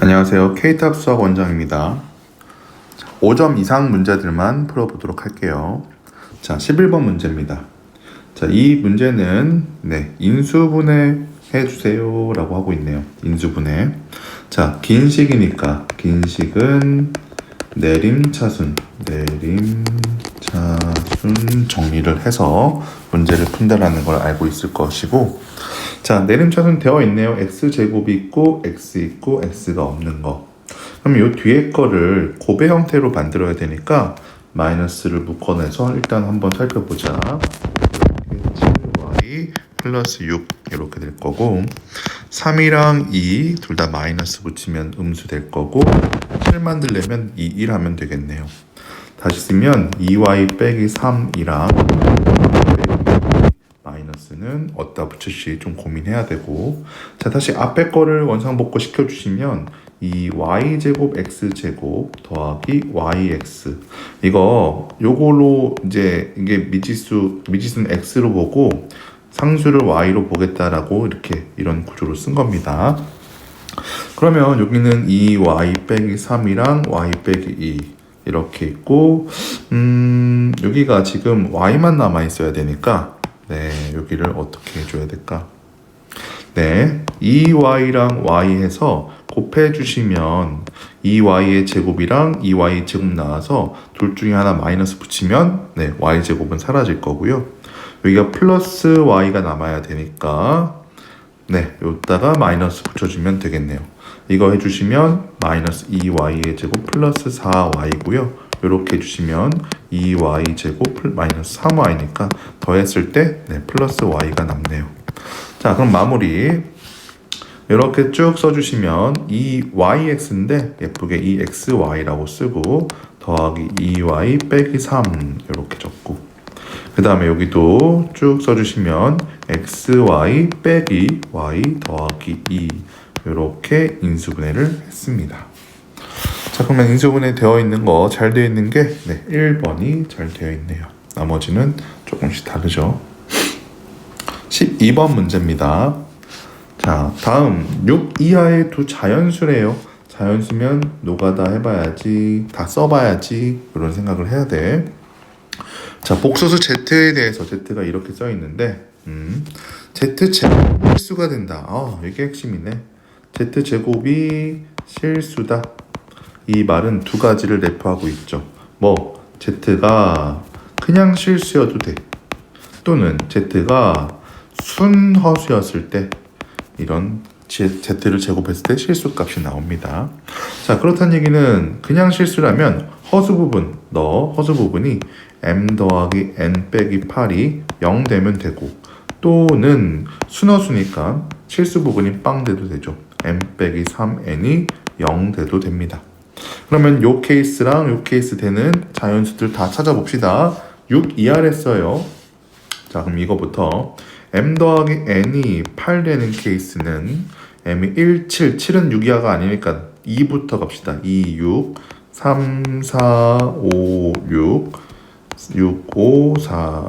안녕하세요. K탑 수학 원장입니다. 5점 이상 문제들만 풀어보도록 할게요. 자, 11번 문제입니다. 자, 이 문제는 인수분해 해주세요 라고 하고 있네요. 인수분해. 자, 긴 식이니까 긴 식은 내림차순 정리를 해서 문제를 푼다라는 걸 알고 있을 것이고, 자, 내림차순 되어 있네요. x제곱이 있고 x 있고 x가 없는 거. 그럼 요 뒤에 거를 곱의 형태로 만들어야 되니까 마이너스를 묶어내서 일단 한번 살펴보자. 7y 플러스 6 이렇게 될 거고, 3이랑 2 둘 다 마이너스 붙이면 음수 될 거고, 7 만들려면 2, 1 하면 되겠네요. 다시 쓰면 2y 빼기 3이랑 마이너스는 어디다 붙일지 좀 고민해야 되고, 자, 다시 앞에 거를 원상복구 시켜주시면 이 y제곱 x제곱 더하기 yx, 요걸로 이제 이게 미지수는 x로 보고 상수를 y로 보겠다라고 이런 구조로 쓴 겁니다. 그러면 여기는 2y 빼기 3이랑 y 빼기 2 이렇게 있고, 여기가 지금 y만 남아 있어야 되니까 여기를 어떻게 해줘야 될까? 2y랑 y 해서 곱해주시면 2y의 제곱이랑 2y 제곱 나와서 둘 중에 하나 마이너스 붙이면 y 제곱은 사라질 거고요. 여기가 플러스 y가 남아야 되니까 여기다가 마이너스 붙여주면 되겠네요. 이거 해주시면 마이너스 2y의 제곱 플러스 4y고요. 이렇게 해주시면 2y 제곱 마이너스 3y니까 더했을 때 플러스 y가 남네요. 자, 그럼 마무리 이렇게 쭉 써주시면 이 yx인데 예쁘게 이 xy라고 쓰고 더하기 2y 빼기 3 이렇게 적고, 그 다음에 여기도 쭉 써주시면 xy 빼기 y 더하기 2 이렇게 인수분해를 했습니다. 자, 그러면 인수분해 되어 있는 거 잘 되어 있는 게 1번이 잘 되어 있네요. 나머지는 조금씩 다르죠. 12번 문제입니다. 자, 다음 6 이하의 두 자연수래요. 자연수면 노가다 해봐야지, 다 써봐야지 이런 생각을 해야 돼. 자, 복소수 z에 대해서 z가 이렇게 써 있는데 z제곱이 실수가 된다. 이게 핵심이네. z제곱이 실수다. 이 말은 두 가지를 내포하고 있죠. z가 그냥 실수여도 돼. 또는 z가 순허수였을 때 이런 z를 제곱했을 때 실수값이 나옵니다. 자, 그렇다는 얘기는 그냥 실수라면 허수 부분이 m 더하기 n 빼기 8이 0 되면 되고, 또는 순허수니까 실수 부분이 빵 돼도 되죠. m 빼기 3n이 0 돼도 됩니다. 그러면 요 케이스랑 요 케이스 되는 자연수들 다 찾아봅시다. 6 이하랬어요. 자, 그럼 이거부터 m 더하기 n이 8 되는 케이스는 m이 1, 7은 6 이하가 아니니까 2부터 갑시다. 2, 6, 3, 4, 5, 6, 6, 5, 4,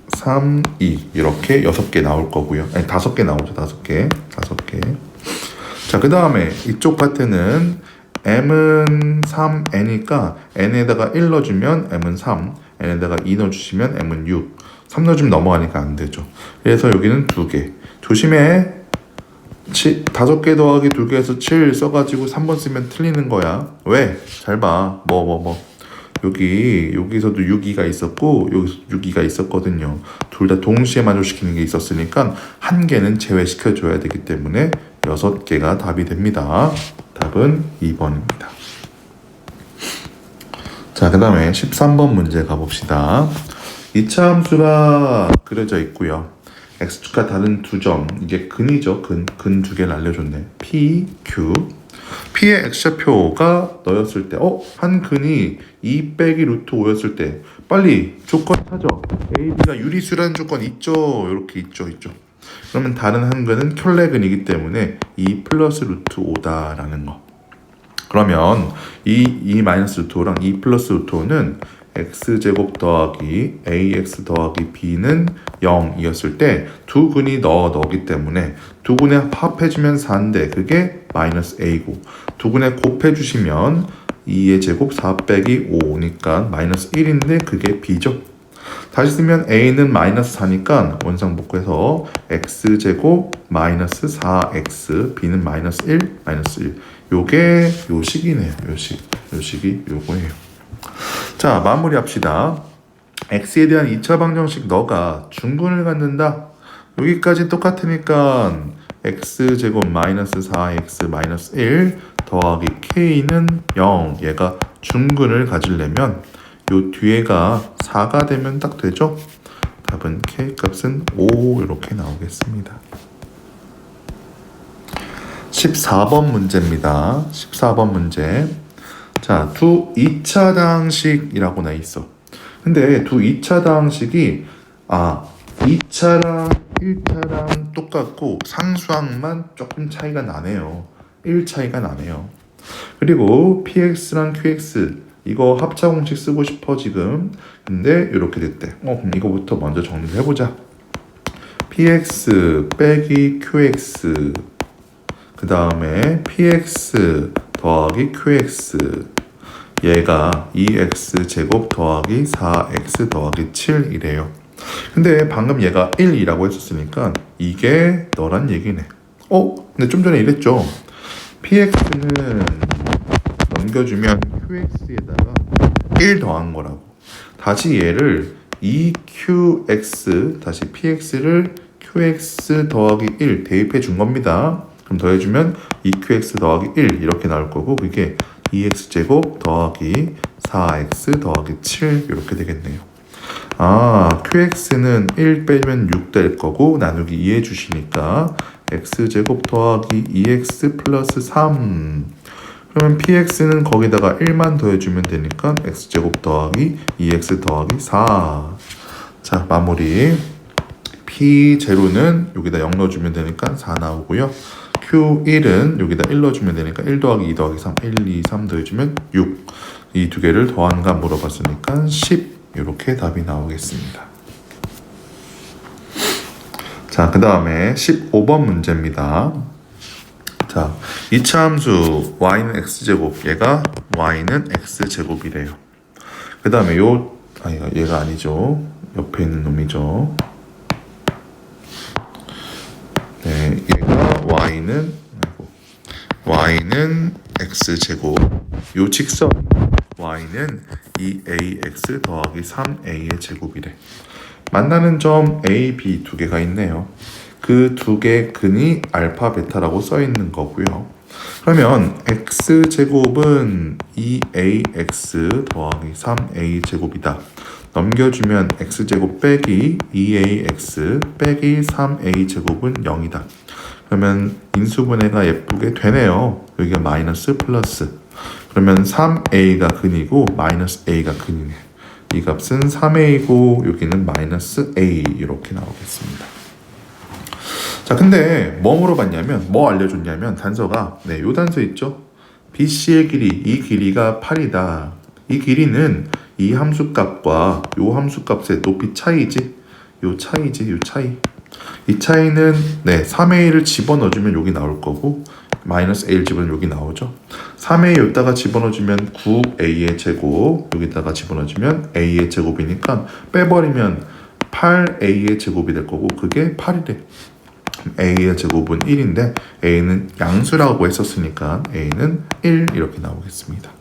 3, 2 이렇게 6개 나올 거고요. 아니 5개 나오죠. 5개. 자, 그 다음에 이쪽 파트는 m은 3n이니까 n에다가 1 넣어주면 m은 3, n에다가 2 넣어주시면 m은 6, 3 넣어주면 넘어가니까 안 되죠. 그래서 여기는 2개. 조심해. 5개 더하기 2개에서 7 써가지고 3번 쓰면 틀리는 거야. 왜? 잘 봐. 여기서도 6이가 있었고 여기서 6이가 있었거든요. 둘 다 동시에 만족시키는 게 있었으니까 한 개는 제외시켜줘야 되기 때문에 6개가 답이 됩니다. 답은 2번입니다. 자, 그 다음에 13번 문제 가봅시다. 2차 함수가 그려져 있고요. x축과 다른 두 점, 이게 근이죠. 근 2개를 알려줬네. p, q. p의 x좌표가 너였을 때 한 근이 2 빼기 루트 5였을 때 빨리 조건 찾아. AB가 유리수라는 조건 있죠. 이렇게 있죠. 그러면 다른 한 근은 켤레근이기 때문에 2 플러스 루트 5다라는 거. 그러면 이 마이너스 루트 5랑 2 플러스 루트 5는 x제곱 더하기 ax 더하기 b는 0이었을 때 두 근이 너기 때문에 두 근에 합해주면 4인데 그게 마이너스 a고, 두 근에 곱해주시면 2의 제곱 4 빼기 5니까 마이너스 1인데 그게 b죠. 다시 쓰면 a는 마이너스 4니까 원상복구해서 x제곱 마이너스 4x, b는 마이너스 1, 마이너스 1. 요게 요 식이네요. 요 식이 요거예요. 자, 마무리합시다. x에 대한 2차 방정식 너가 중근을 갖는다. 여기까지 똑같으니까 x제곱 마이너스 4x 마이너스 1 더하기 k는 0. 얘가 중근을 가지려면 요 뒤에가 4가 되면 딱 되죠? 답은 k 값은 5 이렇게 나오겠습니다. 14번 문제입니다. 14번 문제. 자, 두 2차 다항식이라고 나 있어. 근데 두 2차 다항식이 2차랑 1차랑 똑같고 상수항만 조금 차이가 나네요. 1 차이가 나네요. 그리고 px랑 qx 이거 합차 공식 쓰고 싶어 지금. 근데 이렇게 됐대. 그럼 이거부터 먼저 정리를 해보자. px 빼기 qx, 그 다음에 px 더하기 qx, 얘가 2x 제곱 더하기 4x 더하기 7이래요. 근데 방금 얘가 1이라고 했었으니까 이게 너란 얘기네. 근데 좀 전에 이랬죠. px는 넘겨주면 qx에다가 1 더한 거라고. 다시 얘를 2qx 다시 px를 qx 더하기 1 대입해 준 겁니다. 그럼 더해주면 2qx 더하기 1 이렇게 나올 거고, 그게 2x제곱 더하기 4x 더하기 7 이렇게 되겠네요. qx는 1 빼면 6 될 거고 나누기 2 해주시니까 x제곱 더하기 2x 플러스 3. 그러면 px는 거기다가 1만 더해주면 되니까 x제곱 더하기 2x 더하기 4. 자, 마무리. p0는 여기다 0 넣어주면 되니까 4 나오고요. q1은 여기다 1 넣어주면 되니까 1 더하기 2 더하기 3, 1, 2, 3 더해주면 6. 이 두 개를 더한가 물어봤으니까 10. 이렇게 답이 나오겠습니다. 자, 그 다음에 15번 문제입니다. 자, 2차 함수 y는 x제곱, 얘가 y는 x제곱이래요. 그 다음에 얘가 아니죠. 옆에 있는 놈이죠. 네, 얘가 y는 x제곱, 요 직선 y는 2ax 더하기 3a의 제곱이래. 만나는 점 a, b 두 개가 있네요. 그 두 개 근이 알파, 베타라고 써 있는 거고요. 그러면 x제곱은 2ax 더하기 3a 제곱이다. 넘겨주면 x제곱 빼기 2ax 빼기 3a 제곱은 0이다. 그러면 인수분해가 예쁘게 되네요. 여기가 마이너스 플러스. 그러면 3a가 근이고 마이너스 a가 근이네. 이 값은 3a고 여기는 마이너스 a 이렇게 나오겠습니다. 자, 근데 뭐 물어봤냐면, 뭐 알려줬냐면 단서가 요 단서 있죠. BC의 길이, 이 길이가 8이다. 이 길이는 이 함수값과 요 함수값의 높이 차이지. 요 차이. 이 차이는 3a를 집어넣어주면 여기 나올 거고, 마이너스 a를 집어넣으면 여기 나오죠. 3a 여기다가 집어넣어주면 9a의 제곱, 여기다가 집어넣어주면 a의 제곱이니까 빼버리면 8a의 제곱이 될 거고, 그게 8이래. a의 제곱은 1인데 a는 양수라고 했었으니까 a는 1 이렇게 나오겠습니다.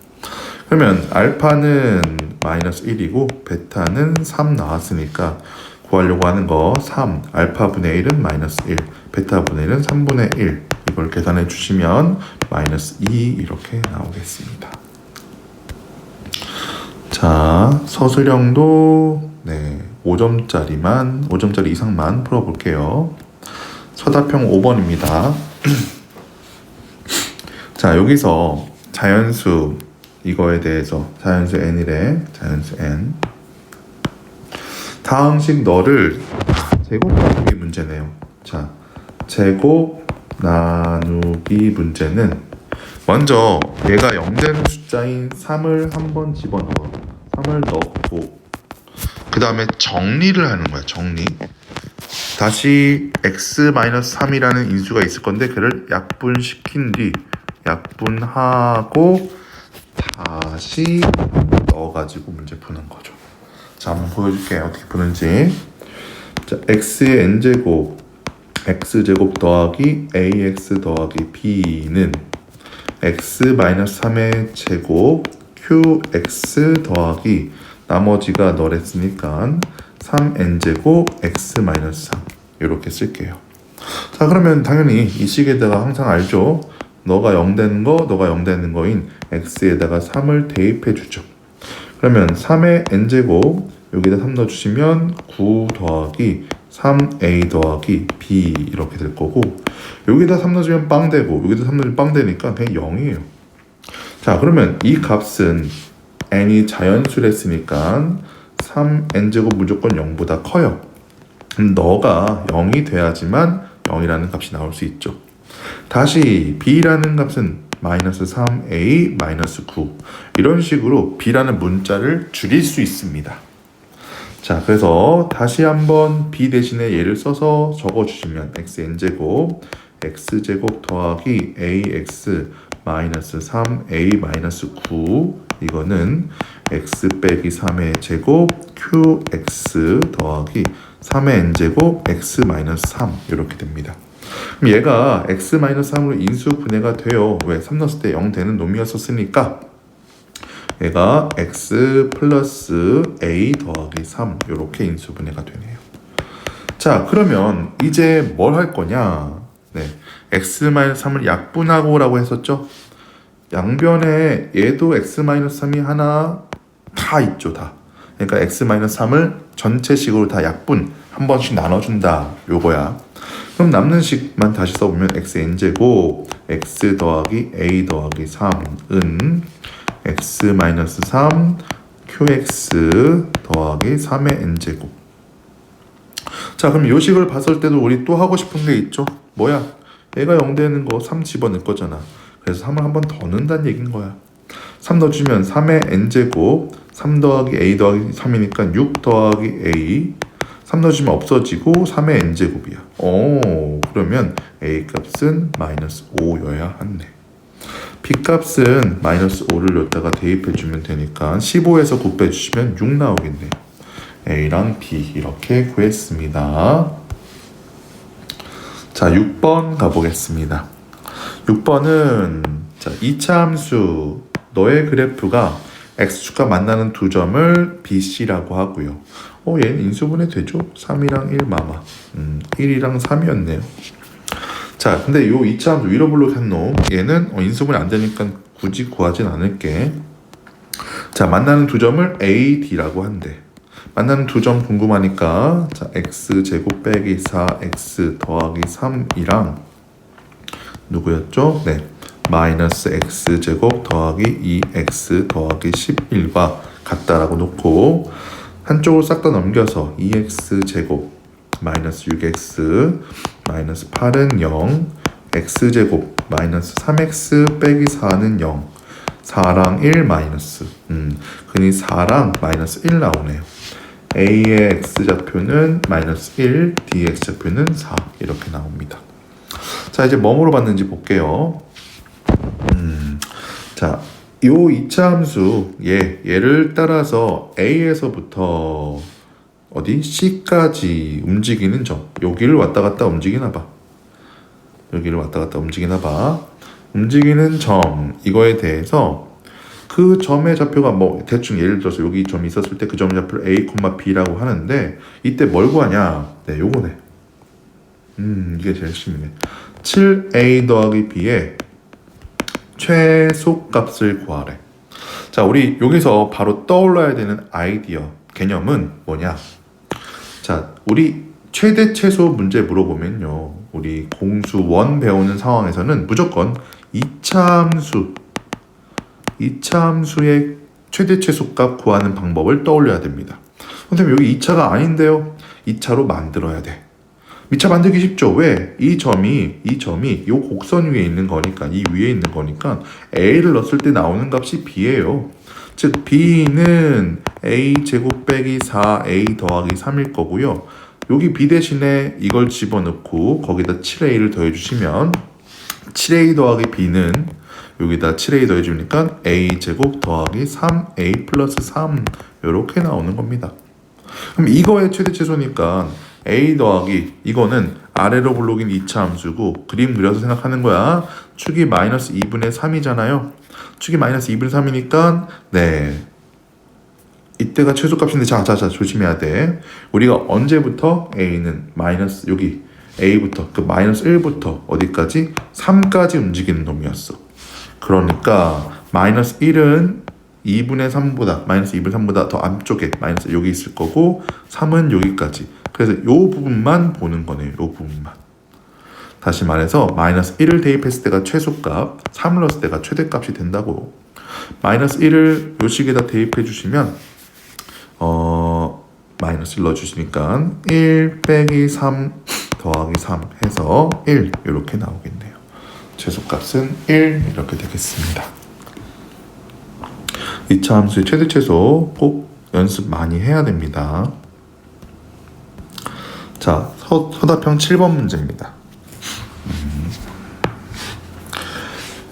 그러면 알파는 마이너스 1이고 베타는 3 나왔으니까 구하려고 하는 거 3, 알파분의 1은 마이너스 1, 베타분의 1은 3분의 1. 이걸 계산해 주시면 마이너스 2 이렇게 나오겠습니다. 자, 서술형도 5점짜리 이상만 풀어볼게요. 서답형 5번입니다. 자, 여기서 자연수 이거에 대해서 자연수 n이래. 자연수 n. 다항식 너를 제곱 나누기 문제네요. 자, 제곱 나누기 문제는 먼저 얘가 0되는 숫자인 3을 한번 집어넣어. 3을 넣고 그 다음에 정리를 하는 거야. 정리. 다시 x-3이라는 인수가 있을 건데 그를 약분시킨 뒤 약분하고 다시 넣어가지고 문제 푸는 거죠. 자, 한번 보여줄게요. 어떻게 푸는지. 자, x의 n제곱 x제곱 더하기 ax 더하기 b는 x-3의 제곱 qx 더하기 나머지가 너랬으니까 3n제곱 x-3 이렇게 쓸게요. 자, 그러면 당연히 이 식에다가 항상 알죠? 너가 0 되는 거, 너가 0 되는 거인 x에다가 3을 대입해 주죠. 그러면 3의 n제곱 여기다 3 넣어주시면 9 더하기 3a 더하기 b 이렇게 될 거고 여기다 3 넣어주면 빵 되고 여기다 3 넣어주면 빵 되니까 그냥 0이에요. 자, 그러면 이 값은 n이 자연수랬으니까 3n제곱 무조건 0보다 커요. 그럼 너가 0이 돼야지만 0이라는 값이 나올 수 있죠. 다시 b라는 값은 마이너스 3a 마이너스 9 이런 식으로 b라는 문자를 줄일 수 있습니다. 자, 그래서 다시 한번 b 대신에 얘를 써서 적어주시면 xn제곱 x제곱 더하기 ax 마이너스 3a 마이너스 9 이거는 x 빼기 3의 제곱 qx 더하기 3의 n제곱 x 마이너스 3 이렇게 됩니다. 그럼 얘가 x 마이너스 3으로 인수 분해가 돼요. 왜? 3 넣었을 때 0 되는 놈이었으니까 얘가 x 플러스 a 더하기 3 이렇게 인수 분해가 되네요. 자, 그러면 이제 뭘 할 거냐? 네, x-3을 약분하고 라고 했었죠. 양변에 얘도 x-3이 하나 다 있죠. 다. 그러니까 x-3을 전체식으로 다 약분 한 번씩 나눠준다 요거야. 그럼 남는 식만 다시 써보면 xn제곱 x 더하기 a 더하기 3은 x-3 qx 더하기 3의 n제곱. 자, 그럼 요 식을 봤을 때도 우리 또 하고 싶은 게 있죠. 뭐야? 얘가 0 되는 거 3 집어넣을 거잖아. 그래서 3을 한 번 더 넣는다는 얘기인 거야. 3 넣어주면 3의 n제곱 3 더하기 a 더하기 3이니까 6 더하기 a 3 넣어주면 없어지고 3의 n제곱이야. 그러면 a 값은 마이너스 5여야 하네. b 값은 마이너스 5를 여기다가 대입해주면 되니까 15에서 9 빼주시면 6 나오겠네. a랑 b 이렇게 구했습니다. 자, 6번 가보겠습니다. 6번은 자, 2차 함수 너의 그래프가 x축과 만나는 두 점을 BC라고 하고요. 얘는 인수분해 되죠? 3이랑 1 마마 1이랑 3이었네요. 자, 근데 요 2차 함수 위로 블록 했노 얘는 인수분해 안 되니까 굳이 구하진 않을게. 자, 만나는 두 점을 A, D라고 한대. 만나는 두 점 궁금하니까 자, x제곱 빼기 4x 더하기 3이랑 누구였죠? 네, 마이너스 x제곱 더하기 2x 더하기 11과 같다라고 놓고 한쪽으로 싹 다 넘겨서 2x제곱 마이너스 6x 마이너스 8은 0 x제곱 마이너스 3x 빼기 4는 0 4랑 1 마이너스 그니 4랑 마이너스 1 나오네요. A의 x좌표는 마이너스 1, D의 x좌표는 4 이렇게 나옵니다. 자, 이제 뭐 물어봤는지 볼게요. 자, 요 2차 함수 얘를 따라서 A에서부터 어디 C까지 움직이는 점 여기를 왔다 갔다 움직이나 봐. 여기를 왔다 갔다 움직이나 봐. 움직이는 점 이거에 대해서 그 점의 좌표가 뭐 대충 예를 들어서 여기 점이 있었을 때 그 점의 좌표를 A, B라고 하는데 이때 뭘 구하냐? 네, 요거네. 이게 제일 쉽네. 7A 더하기 B의 최소값을 구하래. 자, 우리 여기서 바로 떠올라야 되는 아이디어 개념은 뭐냐? 자, 우리 최대 최소 문제 물어보면요, 우리 공수 1 배우는 상황에서는 무조건 2차 함수의 최대 최소값 구하는 방법을 떠올려야 됩니다. 선생님, 여기 2차가 아닌데요? 2차로 만들어야 돼. 2차 만들기 쉽죠? 왜? 이 점이 이 곡선 위에 있는 거니까, 이 위에 있는 거니까 A를 넣었을 때 나오는 값이 B예요. 즉 B는 a 제곱 빼기 4a 더하기 3일 거고요. 여기 b 대신에 이걸 집어넣고 거기다 7a를 더해주시면 7a 더하기 b는 여기다 7a 더해주니까 a 제곱 더하기 3a 플러스 3 이렇게 나오는 겁니다. 그럼 이거의 최대 최소니까 a 더하기 이거는 아래로 블록인 2차 함수고 그림 그려서 생각하는 거야. 축이 마이너스 2분의 3이잖아요. 축이 마이너스 2분의 3이니까 네 이때가 최소값인데 자 조심해야 돼. 우리가 언제부터 a는 마이너스 여기 a부터 그 마이너스 1부터 어디까지 3까지 움직이는 놈이었어. 그러니까 마이너스 1은 2분의 3보다 마이너스 2분의 3보다 더 안쪽에 마이너스 여기 있을 거고 3은 여기까지. 그래서 요 부분만 보는 거네요. 요 부분만. 다시 말해서 마이너스 1을 대입했을 때가 최소값, 3을 넣었을 때가 최대값이 된다고. 마이너스 1을 요 식에다 대입해 주시면 마이너스 1 넣어주시니까 1 빼기 3 더하기 3 해서 1 이렇게 나오겠네요. 최소값은 1 이렇게 되겠습니다. 2차 함수의 최대 최소 꼭 연습 많이 해야 됩니다. 자, 서답형 7번 문제입니다.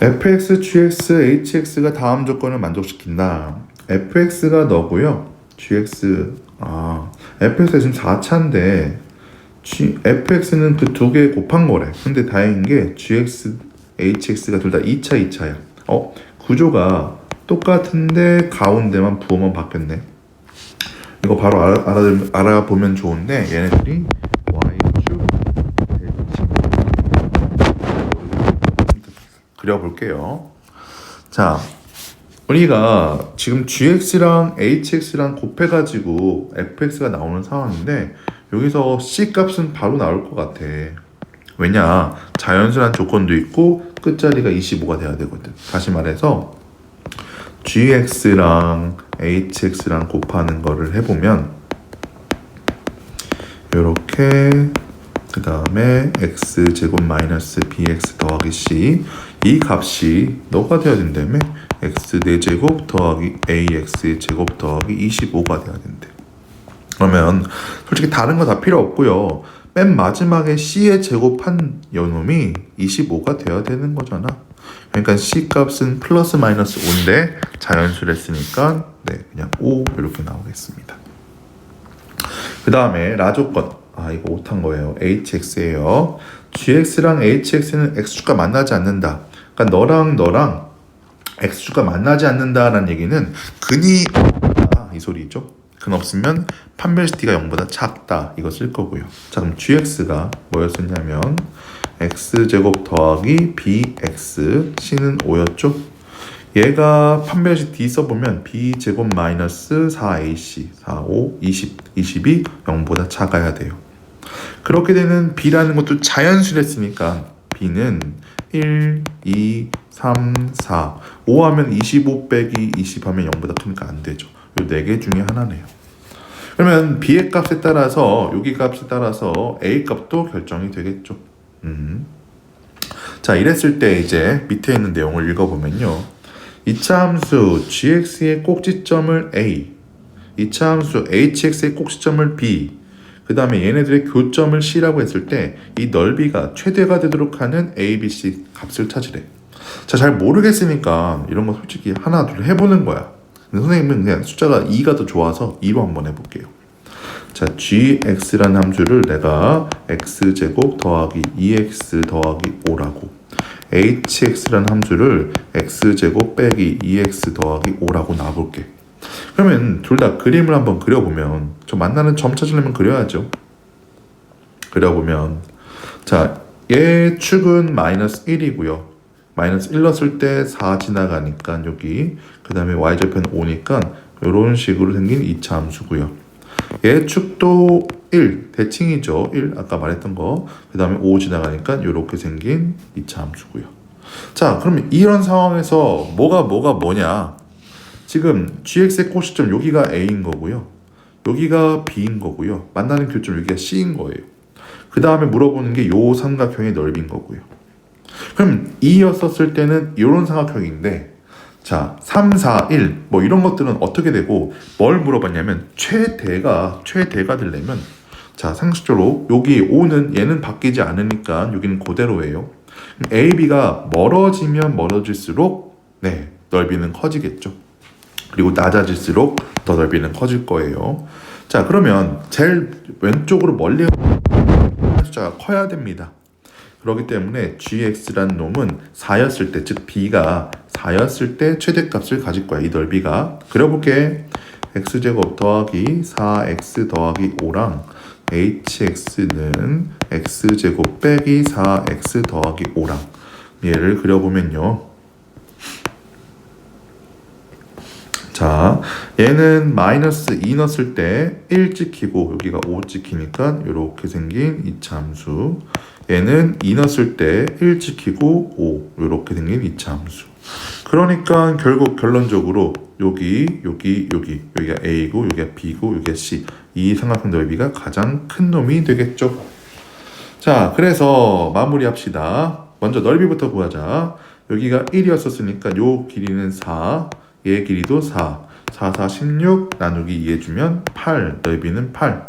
fx, gx, hx가 다음 조건을 만족시킨다. fx가 너고요. fx가 지금 4차인데 fx는 그 두 개 곱한 거래. 근데 다행인 게 gx, hx가 둘 다 2차야. 구조가 똑같은데 가운데만 부호만 바뀌었네. 이거 바로 알아보면 좋은데 얘네들이 y축, z축 그려볼게요. 자, 우리가 지금 gx랑 hx랑 곱해가지고 fx가 나오는 상황인데 여기서 c 값은 바로 나올 것 같아. 왜냐? 자연수란 조건도 있고 끝자리가 25가 돼야 되거든. 다시 말해서 gx랑 hx랑 곱하는 거를 해보면 요렇게 그 다음에 x제곱 마이너스 bx 더하기 c 이 값이 너가 돼야 된다며 x 4제곱 더하기 ax 제곱 더하기 25가 돼야 된대. 그러면 솔직히 다른 거 다 필요 없고요. 맨 마지막에 c의 제곱한 요놈이 25가 돼야 되는 거잖아. 그러니까 c 값은 플러스 마이너스 5인데 자연수를 했으니까 네 그냥 5 이렇게 나오겠습니다. 그 다음에 라조건 이거 못한 거예요. hx예요. gx랑 hx는 x축과 만나지 않는다. 그러니까 너랑 x축과 만나지 않는다라는 얘기는 근이 없다 이 소리죠. 근 없으면 판별식 t가 0보다 작다 이거 쓸 거고요. 자 그럼 gx가 뭐였었냐면 x제곱 더하기 bx c는 5였죠. 얘가 판별식 d 써보면 b제곱 마이너스 4ac 4, 5, 20이 0보다 작아야 돼요. 그렇게 되는 b라는 것도 자연수를 했으니까 b는 1, 2, 3, 4 5 하면 25 빼기 20 하면 0보다 크니까 안 되죠. 이 4개 중에 하나네요. 그러면 b의 값에 따라서 여기 값에 따라서 a 값도 결정이 되겠죠. 자 이랬을 때 이제 밑에 있는 내용을 읽어보면요. 2차 함수 gx의 꼭지점을 a 2차 함수 hx의 꼭지점을 b 그 다음에 얘네들의 교점을 c라고 했을 때 이 넓이가 최대가 되도록 하는 a, b, c 값을 찾으래. 자, 잘 모르겠으니까 이런 거 솔직히 하나 둘 해보는 거야. 근데 선생님은 그냥 숫자가 2가 더 좋아서 2로 한번 해볼게요. 자, gx라는 함수를 내가 x제곱 더하기 2x 더하기 5라고 hx라는 함수를 x제곱 빼기 2x 더하기 5라고 놔볼게. 그러면 둘 다 그림을 한번 그려보면 저 만나는 점 찾으려면 그려야죠. 그려보면 자, 얘 축은 마이너스 1이고요. 마이너스 1 넣었을 때 4 지나가니까 여기 그 다음에 y절편 5니까 이런 식으로 생긴 2차 함수고요. 얘 축도 1 대칭이죠. 1 아까 말했던 거. 그 다음에 5 지나가니까 이렇게 생긴 2차 함수고요. 자, 그럼 이런 상황에서 뭐가 뭐냐? 지금 gx의 꼭지점 여기가 a인 거고요. 여기가 b인 거고요. 만나는 교점 여기가 c인 거예요. 그 다음에 물어보는 게 요 삼각형의 넓이인 거고요. 그럼 2였었을 때는 이런 삼각형인데 자, 3, 4, 1 뭐 이런 것들은 어떻게 되고 뭘 물어봤냐면 최대가 되려면 자, 상식적으로 여기 5는 얘는 바뀌지 않으니까 여기는 그대로예요. A, B가 멀어지면 멀어질수록 네, 넓이는 커지겠죠. 그리고 낮아질수록 더 넓이는 커질 거예요. 자, 그러면 제일 왼쪽으로 멀리 숫자가 커야 됩니다. 그렇기 때문에 gx라는 놈은 4였을 때, 즉 b가 4였을 때 최대값을 가질 거야. 이 넓이가. 그려볼게. x제곱 더하기 4x 더하기 5랑 hx는 x제곱 빼기 4x 더하기 5랑 얘를 그려보면요. 자, 얘는 마이너스 2 넣었을 때 1 찍히고 여기가 5 찍히니까 이렇게 생긴 이차함수. 얘는 2 넣었을 때 1 찍히고 5 이렇게 생긴 이차함수. 그러니까 결국 결론적으로 여기가 A고 여기가 B고 여기가 C. 이 삼각형 넓이가 가장 큰 놈이 되겠죠. 자, 그래서 마무리합시다. 먼저 넓이부터 구하자. 여기가 1이었었으니까 요 길이는 4. 얘 길이도 4. 4, 4, 16 나누기 2 해주면 8. 넓이는 8.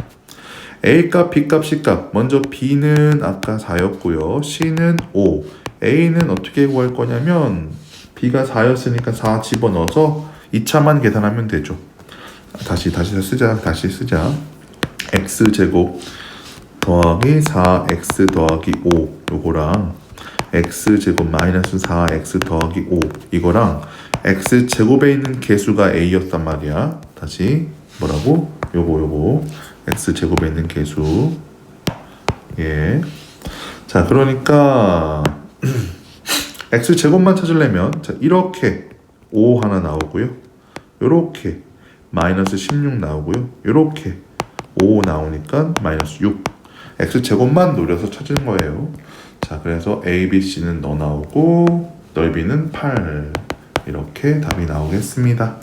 A값, B값, C값. 먼저 B는 아까 4였고요. C는 5. A는 어떻게 구할 거냐면 B가 4였으니까 4 집어넣어서 2차만 계산하면 되죠. 다시 쓰자. X제곱 더하기 4X 더하기 5 요거랑 X제곱 마이너스 4X 더하기 5 이거랑 X제곱에 있는 개수가 A였단 말이야. 다시 뭐라고? 요거 X제곱에 있는 개수. 예. 자, 그러니까 X제곱만 찾으려면 자, 이렇게 5 하나 나오고요. 요렇게 마이너스 16 나오고요. 요렇게 5 나오니까 마이너스 6. X제곱만 노려서 찾은 거예요. 자, 그래서 A, B, C는 너 나오고 넓이는 8. 이렇게 답이 나오겠습니다.